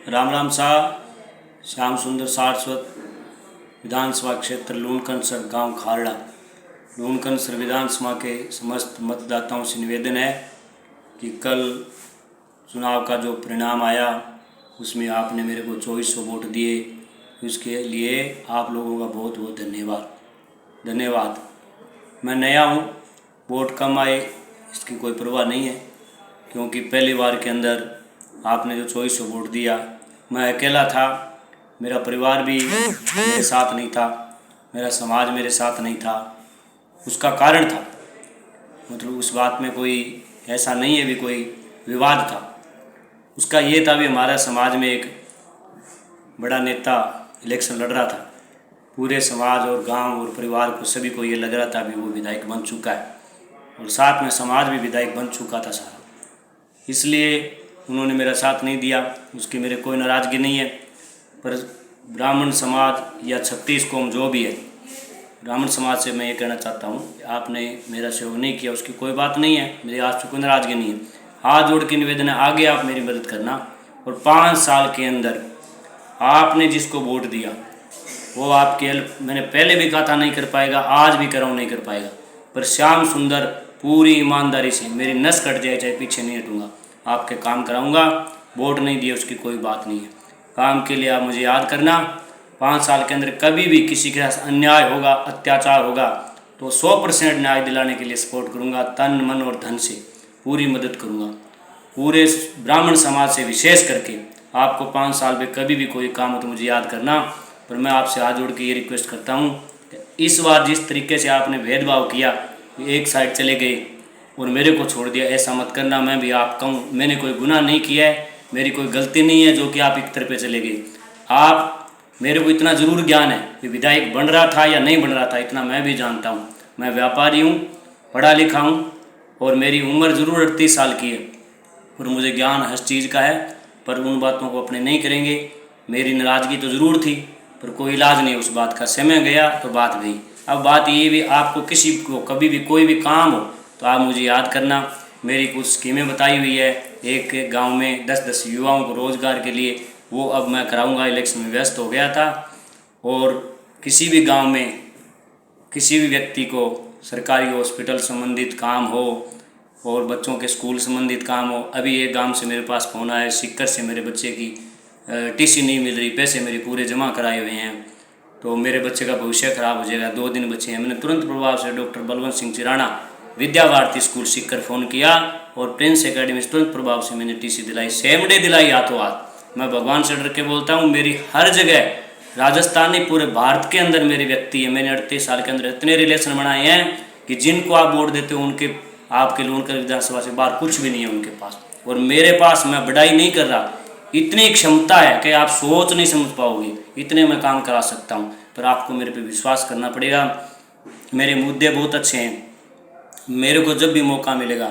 राम राम शाह श्याम सुंदर सारस्वत विधानसभा क्षेत्र लूणकनसर गांव खारड़ा। लूणकनसर विधानसभा के समस्त मतदाताओं से निवेदन है कि कल चुनाव का जो परिणाम आया उसमें आपने मेरे को 2400 वोट दिए, उसके लिए आप लोगों का बहुत बहुत धन्यवाद। मैं नया हूँ, वोट कम आए इसकी कोई परवाह नहीं है, क्योंकि पहली बार के अंदर आपने जो 2400 वोट दिया, मैं अकेला था, मेरा परिवार भी मेरे साथ नहीं था, मेरा समाज मेरे साथ नहीं था। उसका कारण था, मतलब उस बात में कोई ऐसा नहीं है भी कोई विवाद था। उसका ये था भी हमारा समाज में एक बड़ा नेता इलेक्शन लड़ रहा था, पूरे समाज और गांव और परिवार को सभी को ये लग रहा था भी वो विधायक बन चुका है, और साथ में समाज भी विधायक बन चुका था सारा। इसलिए उन्होंने मेरा साथ नहीं दिया, उसकी मेरे कोई नाराज़गी नहीं है। पर ब्राह्मण समाज या 36 कौम जो भी है, ब्राह्मण समाज से मैं ये कहना चाहता हूँ, आपने मेरा सहयोग नहीं किया उसकी कोई बात नहीं है, मेरी आपसे कोई नाराज़गी नहीं है। हाथ जोड़ के निवेदन है, आगे आप मेरी मदद करना, और 5 साल के अंदर आपने जिसको वोट दिया वो आपके हेल्प, मैंने पहले भी कहा था नहीं कर पाएगा, आज भी कराऊँ नहीं कर पाएगा, पर श्याम सुंदर पूरी ईमानदारी से मेरी नस कट जाए चाहे पीछे नहीं हटूँगा, आपके काम कराऊंगा। वोट नहीं दिए उसकी कोई बात नहीं है, काम के लिए आप मुझे याद करना। 5 साल के अंदर कभी भी किसी के साथ अन्याय होगा, अत्याचार होगा तो 100% न्याय दिलाने के लिए सपोर्ट करूंगा, तन मन और धन से पूरी मदद करूंगा। पूरे ब्राह्मण समाज से विशेष करके आपको 5 साल में कभी भी कोई काम हो तो मुझे याद करना। पर मैं आपसे हाथ जोड़ के ये रिक्वेस्ट करता हूँ, इस बार जिस तरीके से आपने भेदभाव किया, एक साइड चले गए और मेरे को छोड़ दिया, ऐसा मत करना। मैं भी आप कहूँ, मैंने कोई गुनाह नहीं किया है, मेरी कोई गलती नहीं है जो कि आप एक तरफ पे चले गए। आप मेरे को इतना ज़रूर ज्ञान है कि विधायक बन रहा था या नहीं बन रहा था, इतना मैं भी जानता हूँ। मैं व्यापारी हूँ, पढ़ा लिखा हूँ, और मेरी उम्र ज़रूर 38 साल की है, और मुझे ज्ञान हर चीज़ का है, पर उन बातों को अपने नहीं करेंगे। मेरी नाराज़गी तो ज़रूर थी, पर कोई इलाज नहीं उस बात का, समय गया तो बात गई। अब बात ये भी, आपको किसी को कभी भी कोई भी काम हो तो आप मुझे याद करना। मेरी कुछ स्कीमें बताई हुई है, एक गांव में 10-10 युवाओं को रोज़गार के लिए, वो अब मैं कराऊंगा। इलेक्शन में व्यस्त हो गया था, और किसी भी गांव में किसी भी व्यक्ति को सरकारी हॉस्पिटल संबंधित काम हो और बच्चों के स्कूल संबंधित काम हो। अभी एक गांव से मेरे पास फोन आया, सिक्कर से मेरे बच्चे की टीसी नहीं मिल रही, पैसे मेरे पूरे जमा कराए हुए हैं, तो मेरे बच्चे का भविष्य खराब हो जाएगा, 2 दिन बच्चे हैं। मैंने तुरंत प्रभाव से डॉक्टर बलवंत सिंह चिराना विद्या भारती स्कूल सिक्कर फ़ोन किया, और प्रिंस एकेडमी से तुरंत प्रभाव से मैंने टीसी दिलाई, सेम डे दिलाई, हाथों हाथ। मैं भगवान से डर के बोलता हूँ, मेरी हर जगह राजस्थान नहीं पूरे भारत के अंदर मेरी व्यक्ति है। मैंने 38 साल के अंदर इतने रिलेशन बनाए हैं कि जिनको आप वोट देते हो उनके, आपके लूणकर विधानसभा से बाहर कुछ भी नहीं है उनके पास, और मेरे पास, मैं बढ़ाई नहीं कर रहा, इतनी क्षमता है कि आप सोच नहीं समझ पाओगे, इतने मैं काम करा सकता हूँ। पर आपको मेरे पे विश्वास करना पड़ेगा। मेरे मुद्दे बहुत अच्छे हैं, मेरे को जब भी मौका मिलेगा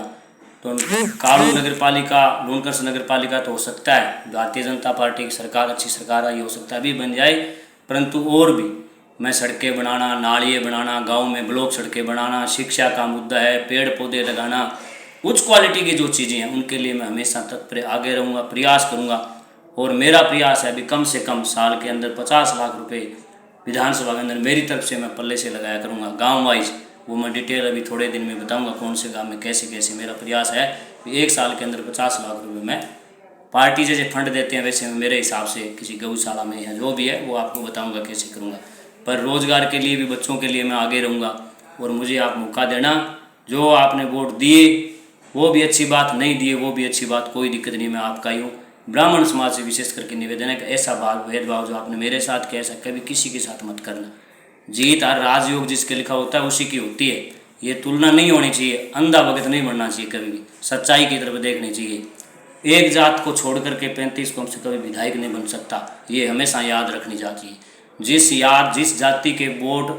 तो कारू नगर पालिका, लूणकनसर नगर पालिका तो हो सकता है भारतीय जनता पार्टी की सरकार, अच्छी सरकार आई, हो सकता है अभी बन जाए, परंतु और भी मैं सड़कें बनाना, नालियाँ बनाना, गांव में ब्लॉक सड़कें बनाना, शिक्षा का मुद्दा है, पेड़ पौधे लगाना, उच्च क्वालिटी की जो चीज़ें हैं उनके लिए मैं हमेशा तत्पर आगे रहूँगा, प्रयास करूँगा। और मेरा प्रयास है अभी कम से कम साल के अंदर 50 लाख रुपए विधानसभा के अंदर मेरी तरफ से मैं पल्ले से लगाया करूँगा, गांव वाइज। वो मैं डिटेल अभी थोड़े दिन में बताऊंगा कौन से गांव में कैसे कैसे मेरा प्रयास है। 1 साल के अंदर 50 लाख रुपए मैं, पार्टी जैसे फंड देते हैं वैसे मेरे हिसाब से किसी गौशाला में या जो भी है वो आपको बताऊंगा कैसे करूँगा। पर रोज़गार के लिए भी, बच्चों के लिए मैं आगे रहूँगा, और मुझे आप मौका देना। जो आपने वोट दिए वो भी अच्छी बात, नहीं दिए वो भी अच्छी बात, कोई दिक्कत नहीं, मैं आपका ही हूँ। ब्राह्मण समाज से विशेष करके निवेदन है कि ऐसा भेदभाव जो आपने मेरे साथ किया, ऐसा कभी किसी के साथ मत करना। जीत और राजयोग जिसके लिखा होता है उसी की होती है, ये तुलना नहीं होनी चाहिए, अंधा भगत नहीं बनना चाहिए, कभी भी सच्चाई की तरफ देखनी चाहिए। एक जात को छोड़ करके 35 कौम से कभी विधायक नहीं बन सकता, ये हमेशा याद रखनी चाहिए। जिस जाति के वोट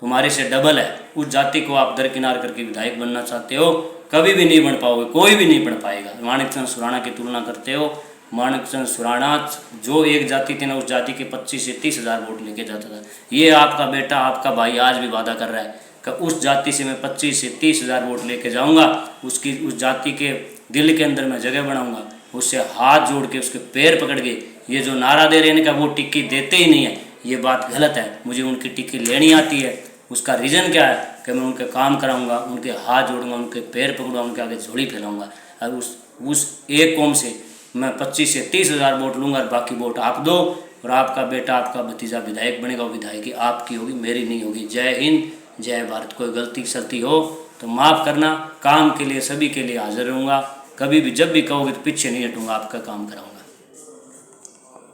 तुम्हारे से डबल है, उस जाति को आप दरकिनार करके विधायक बनना चाहते हो, कभी भी नहीं बन पाओगे, कोई भी नहीं बन पाएगा। माणिकचंद सुराणा की तुलना करते हो, माणिकचंद सुराणा जो एक जाति थी ना, उस जाति के 25 से 30 हज़ार वोट लेके जाता था। ये आपका बेटा, आपका भाई आज भी वादा कर रहा है कि उस जाति से मैं 25 से 30 हज़ार वोट लेके जाऊंगा, उस जाति के दिल के अंदर मैं जगह बनाऊंगा, उससे हाथ जोड़ के उसके पैर पकड़ के ये जो नारा दे रहे हैं इनका वो टिक्की देते ही नहीं है, ये बात गलत है। मुझे उनकी टिक्की लेनी आती है। उसका रीज़न क्या है कि मैं उनके काम कराऊंगा, उनके हाथ जोड़ूंगा, उनके पैर पकड़ूंगा, उनके आगे झोली फैलाऊंगा। और उस एक कौम से मैं 25 से 30 हज़ार वोट लूँगा और बाकी वोट आप दो, और आपका बेटा आपका भतीजा विधायक बनेगा, वो विधायकी आपकी होगी, मेरी नहीं होगी। जय हिंद, जय भारत। कोई गलती सलती हो तो माफ़ करना। काम के लिए सभी के लिए हाजिर रहूँगा। कभी भी जब भी कहोगे तो पीछे नहीं हटूँगा, आपका काम कराऊँगा।